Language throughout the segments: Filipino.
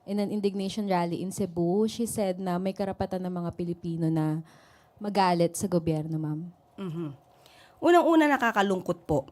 in an indignation rally in Cebu. She said na may karapatan ng mga Pilipino na magalit sa gobyerno, ma'am. Unang-una, nakakalungkot po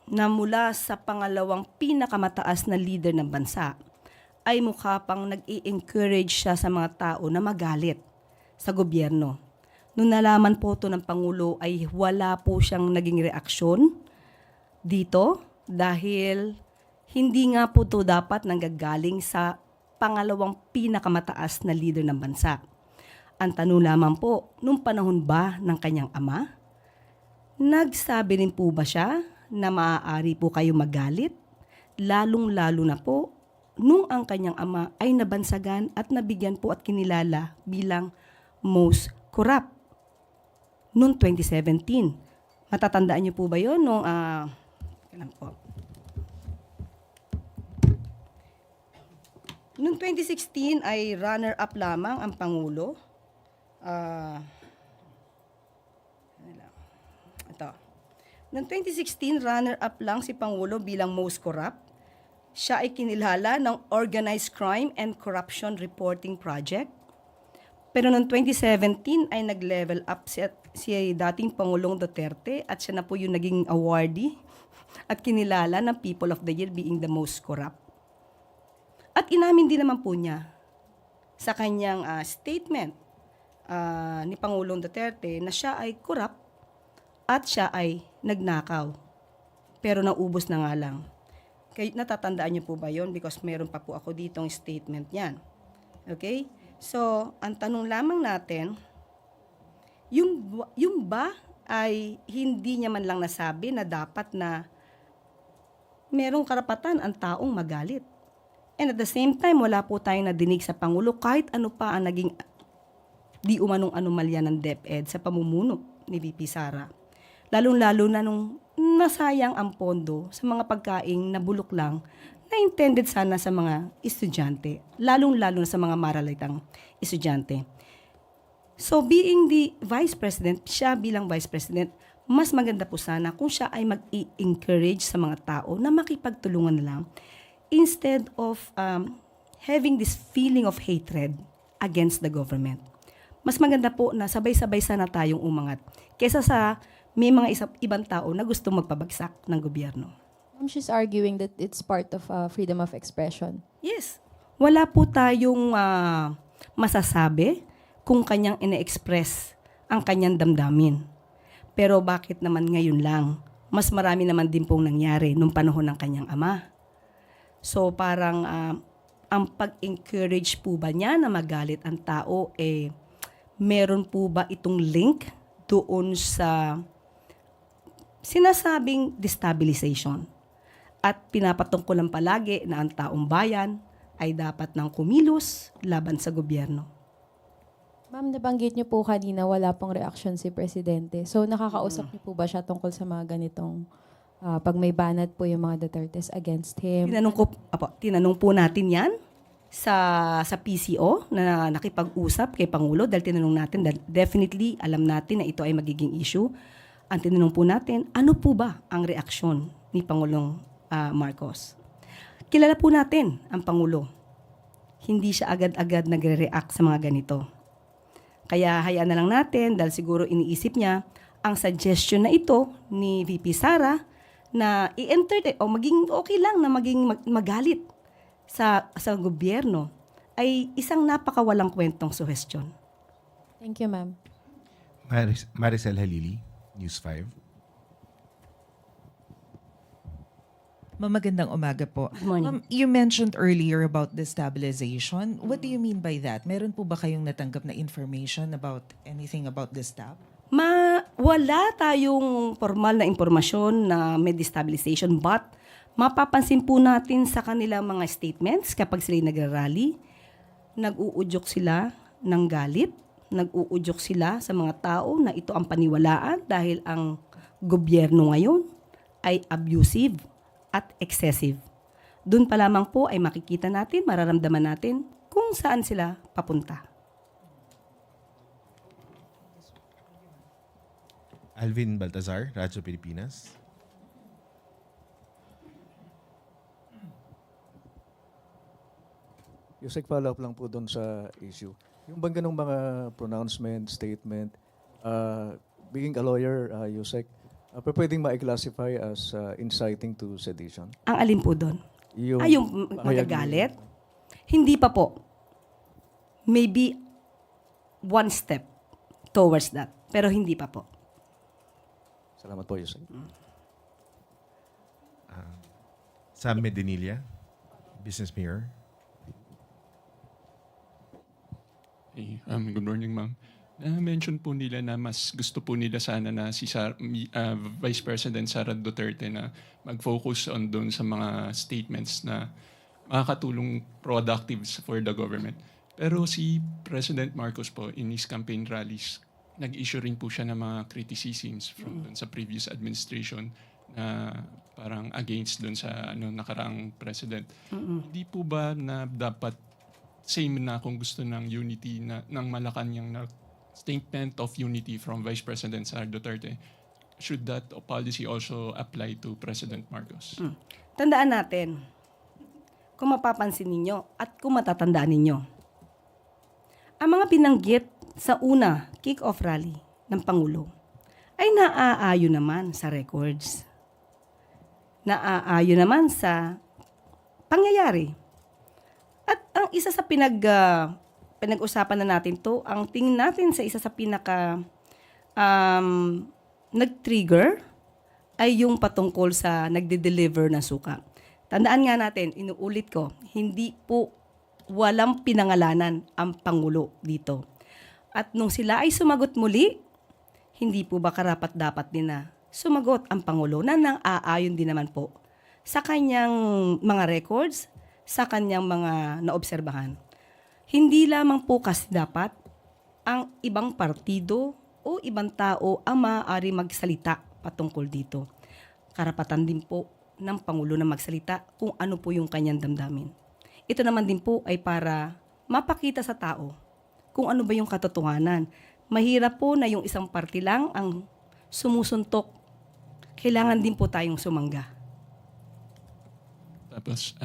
na mula sa pangalawang pinakamataas na leader ng bansa ay mukha pang nag-i-encourage siya sa mga tao na magalit sa gobyerno. Nung nalaman po ito ng Pangulo ay wala po siyang naging reaksyon dito dahil hindi nga po ito dapat nanggagaling sa pangalawang pinakamataas na leader ng bansa. Ang tanong lamang po, nung panahon ba ng kanyang ama, nagsabi rin po ba siya na maaari po kayo magalit? Lalong-lalo na po nung ang kanyang ama ay nabansagan at nabigyan po at kinilala bilang most corrupt noong 2017. Matatandaan niyo po ba yun? Kailan po? Noong 2016 ay runner-up lamang ang Pangulo. Ito. Noong 2016, runner-up lang si Pangulo bilang most corrupt. Siya ay kinilala ng Organized Crime and Corruption Reporting Project. Pero noong 2017 ay nag-level up si dating Pangulong Duterte at siya na po yung naging awardee at kinilala ng People of the Year being the most corrupt. At inamin din naman po niya sa kanyang statement ni Pangulong Duterte na siya ay corrupt at siya ay nagnakaw. Pero naubos na nga lang. Natatandaan niyo po ba yon? Because meron pa po ako ditong statement niyan. Okay? So, ang tanong lamang natin, yung ba ay hindi niya man lang nasabi na dapat na merong karapatan ang taong magalit. And at the same time, wala po tayong nadinig sa Pangulo kahit ano pa ang naging di umanong anomalya ng DepEd sa pamumuno ni VP Sara. Lalong-lalo na nung nasayang ang pondo sa mga pagkaing na bulok lang na intended sana sa mga estudyante, lalong-lalo na sa mga maralitang estudyante. So being the Vice President, siya bilang Vice President, mas maganda po sana kung siya ay mag-i-encourage sa mga tao na makipagtulungan na lang instead of having this feeling of hatred against the government. Mas maganda po na sabay-sabay sana tayong umangat kesa sa may mga ibang tao na gusto magpabagsak ng gobyerno. Ma'am, she's arguing that it's part of freedom of expression. Yes. Wala po tayong masasabi kung kanyang ine-express ang kanyang damdamin. Pero bakit naman ngayon lang? Mas marami naman din pong nangyari nung panahon ng kanyang ama. So parang ang pag-encourage po ba niya na magalit ang tao, meron po ba itong link doon sa sinasabing destabilization? At pinapatungkulan palagi na ang taong bayan ay dapat nang kumilos laban sa gobyerno. Ma'am, nabanggit niyo po kanina wala pong reaksyon si Presidente. So nakakausap niyo po ba siya tungkol sa mga ganitong pag may banat po yung mga Dutertes against him? Tinanong po natin yan sa PCO na nakipag-usap kay Pangulo dahil tinanong natin, definitely alam natin na ito ay magiging issue. Ang tinanong po natin, ano po ba ang reaksyon ni Pangulong Marcos? Kilala po natin ang Pangulo. Hindi siya agad-agad nagre-react sa mga ganito. Kaya hayaan na lang natin dahil siguro iniisip niya ang suggestion na ito ni VP Sara na i-entertain o maging okay lang na maging magalit sa gobyerno ay isang napakawalang kwentong suggestion. Thank you, ma'am. Maricel Halili, News 5. Ma'am, magandang umaga po. Good morning. Ma'am, you mentioned earlier about destabilization. What do you mean by that? Meron po ba kayong natanggap na information about anything about this staff? Wala tayong formal na impormasyon na may destabilization, but mapapansin po natin sa kanilang mga statements kapag sila nagrarally, nag-uudyok sila ng galit, nag-uudyok sila sa mga tao na ito ang paniwalaan dahil ang gobyerno ngayon ay abusive at excessive. Doon pa lamang po ay makikita natin, mararamdaman natin kung saan sila papunta. Alvin Baltazar, Radyo Pilipinas. Yusek, follow up lang po doon sa issue. Yung bang ganong mga pronouncement, statement, being a lawyer, Yusek, pwedeng ma-classify as inciting to sedition? Ang alin po doon? Yung, Yung pahayag magagalit? Hindi pa po. Maybe one step towards that. Pero hindi pa po. Salamat po, Yusek. Sam Medinilla, Business Mayor. Hey, good morning, ma'am. Na-mention po nila na mas gusto po nila sana na si Vice President Sara Duterte na mag-focus on doon sa mga statements na makakatulong productive for the government. Pero si President Marcos po, in his campaign rallies, nag-issue rin po siya ng mga criticisms from doon sa previous administration na parang against doon sa nakaraang president. Hindi po ba na dapat same na kung gusto ng unity ng Malacanang na statement of unity from Vice President Sara Duterte, should that policy also apply to President Marcos? Tandaan natin, kung mapapansin ninyo at kung matatandaan ninyo, ang mga binanggit sa una kick-off rally ng Pangulo ay naaayon naman sa records. Naaayon naman sa pangyayari. At ang isa sa pinag-usapan na natin to, ang tingin natin sa isa sa nag-trigger ay yung patungkol sa nagde-deliver ng suka. Tandaan nga natin, inuulit ko, hindi po walang pinangalanan ang Pangulo dito. At nung sila ay sumagot muli, hindi po ba karapat-dapat din na sumagot ang Pangulo na nang-aayon din naman po sa kanyang mga records, sa kanyang mga naobserbahan. Hindi lamang po kasi dapat ang ibang partido o ibang tao ang maaari magsalita patungkol dito. Karapatan din po ng Pangulo na magsalita kung ano po yung kanyang damdamin. Ito naman din po ay para mapakita sa tao kung ano ba yung katotohanan. Mahirap po na yung isang parti lang ang sumusuntok. Kailangan din po tayong sumangga. Tapos,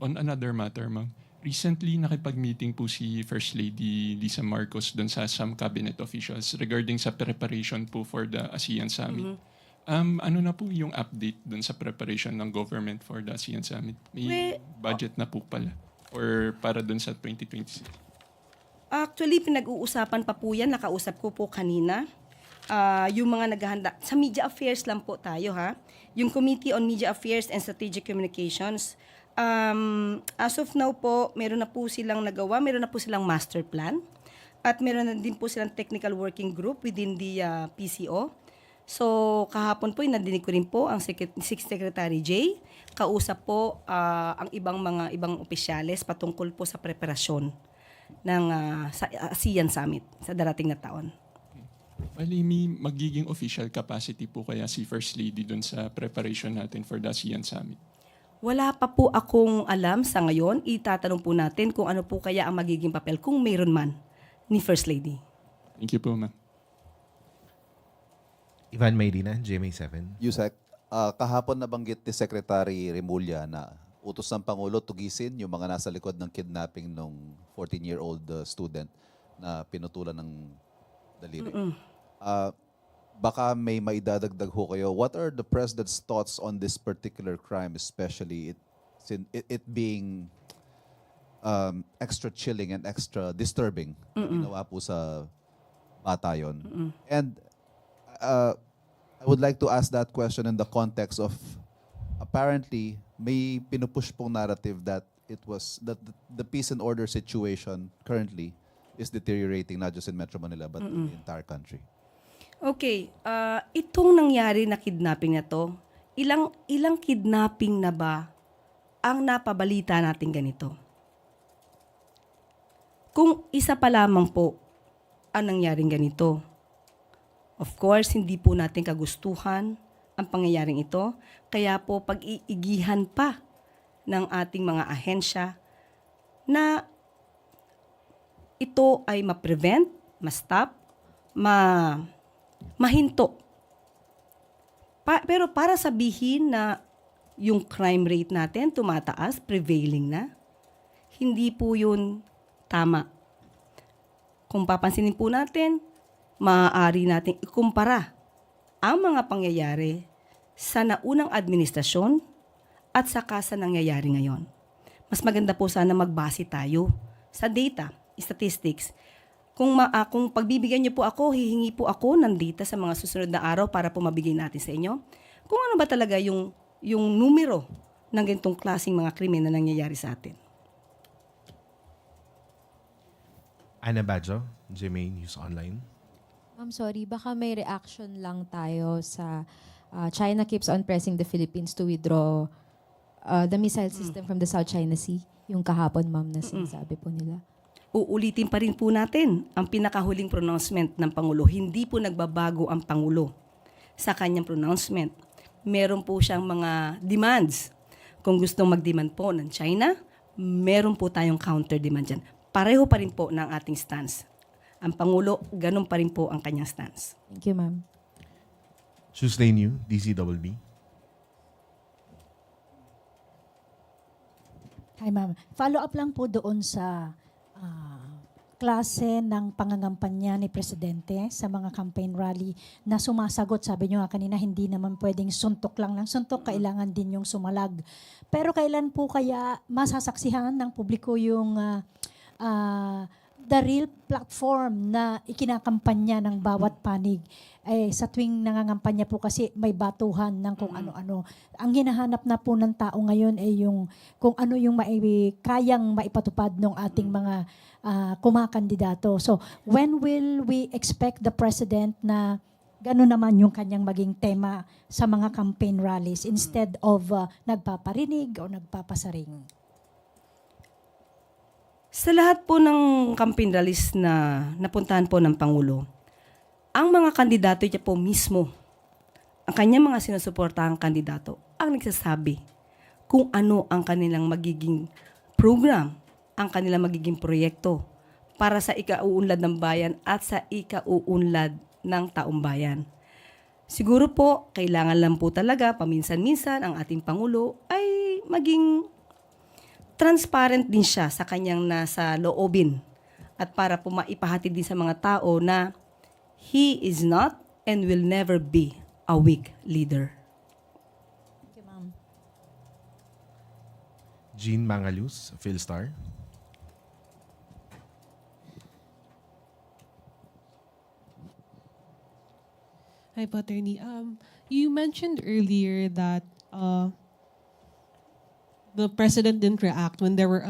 on another matter, ma'am, recently nakipag-meeting po si First Lady Lisa Marcos doon sa some cabinet officials regarding sa preparation po for the ASEAN Summit. Ano na po yung update doon sa preparation ng government for the ASEAN Summit? May budget na po pala or para doon sa 2026? Actually, pinag-uusapan pa po yan. Nakausap ko po kanina. Yung mga naghahanda. Sa media affairs lang po tayo, ha? Yung Committee on Media Affairs and Strategic Communications, as of now po, meron na po silang nagawa, meron na po silang master plan, at meron na din po silang technical working group within the PCO. So, kahapon po, nadinig ko rin po ang Secretary Jay. Kausap po ang ibang opisyales patungkol po sa preparasyon ng sa ASEAN Summit sa darating na taon. Bali, may magiging official capacity po kaya si First Lady doon sa preparation natin for the ASEAN Summit? Wala pa po akong alam sa ngayon. Itatanong po natin kung ano po kaya ang magiging papel kung mayroon man ni First Lady. Thank you po, ma'am. Ivan Mayrina, GMA7. Yusek, kahapon nabanggit ni Secretary Remulla na utos ng Pangulo tugisin yung mga nasa likod ng kidnapping ng 14-year-old student na pinutulan ng daliri. Baka may maidadagdag ho kayo. What are the President's thoughts on this particular crime, especially it being extra chilling and extra disturbing? Ginawa po sa bata yun. And I would like to ask that question in the context of apparently may pinupush pong narrative that the peace and order situation currently is deteriorating not just in Metro Manila but in the entire country. Okay, itong nangyari na kidnapping na to, ilang kidnapping na ba ang napabalita natin ganito? Kung isa pa lamang po ang nangyaring ganito, of course, hindi po natin kagustuhan ang pangyayaring ito. Kaya po pag-iigihan pa ng ating mga ahensya na ito ay ma-prevent, ma-stop, mahinto. Pero para sabihin na yung crime rate natin tumataas, prevailing na, hindi po yun tama. Kung papansinin po natin, maaari nating ikumpara ang mga pangyayari sa naunang administrasyon at saka sa nangyayari ngayon. Mas maganda po sana magbase tayo sa data, statistics. Kung pagbibigyan niyo po ako, hihingi po ako ng data sa mga susunod na araw para po mabigay natin sa inyo. Kung ano ba talaga yung numero ng ganitong klaseng mga krimen na nangyayari sa atin. Ana Badjo, GMA News Online. Ma'am, sorry, baka may reaction lang tayo sa China keeps on pressing the Philippines to withdraw the missile system from the South China Sea. Yung kahapon, ma'am, na sinasabi po nila. Uulitin pa rin po natin ang pinakahuling pronouncement ng Pangulo. Hindi po nagbabago ang Pangulo sa kanyang pronouncement. Meron po siyang mga demands. Kung gustong mag-demand po ng China, meron po tayong counter-demand dyan. Pareho pa rin po ng ating stance. Ang Pangulo, ganun pa rin po ang kanyang stance. Thank you, ma'am. Tuesday New, DCWB. Hi, ma'am. Follow up lang po doon sa klase ng pangangampanya ni Presidente sa mga campaign rally na sumasagot. Sabi niyo nga kanina, hindi naman pwedeng suntok lang ng suntok, kailangan din yung sumalag. Pero kailan po kaya masasaksihan ng publiko yung the real platform na ikinakampanya ng bawat panig? Sa tuwing nangangampanya po kasi may batuhan ng kung ano-ano. Ang hinahanap na po ng tao ngayon ay yung kung ano yung kayang maipatupad ng ating mga kumakandidato. So, when will we expect the President na gano'n naman yung kanyang maging tema sa mga campaign rallies instead of nagpaparinig o nagpapasaring? Sa lahat po ng campaign rallies na napuntahan po ng Pangulo, ang mga kandidato niya po mismo, ang kanyang mga sinusuportahang kandidato, ang nagsasabi kung ano ang kanilang magiging program, ang kanilang magiging proyekto para sa ikauunlad ng bayan at sa ikauunlad ng taong bayan. Siguro po, kailangan lang po talaga paminsan-minsan ang ating Pangulo ay maging transparent din siya sa kanyang nasa loobin at para po maipahatid din sa mga tao na he is not and will never be a weak leader. Thank you, ma'am. Jean Mangalus, Philstar. Hi, po, Attorney. You mentioned earlier that the president didn't react when there were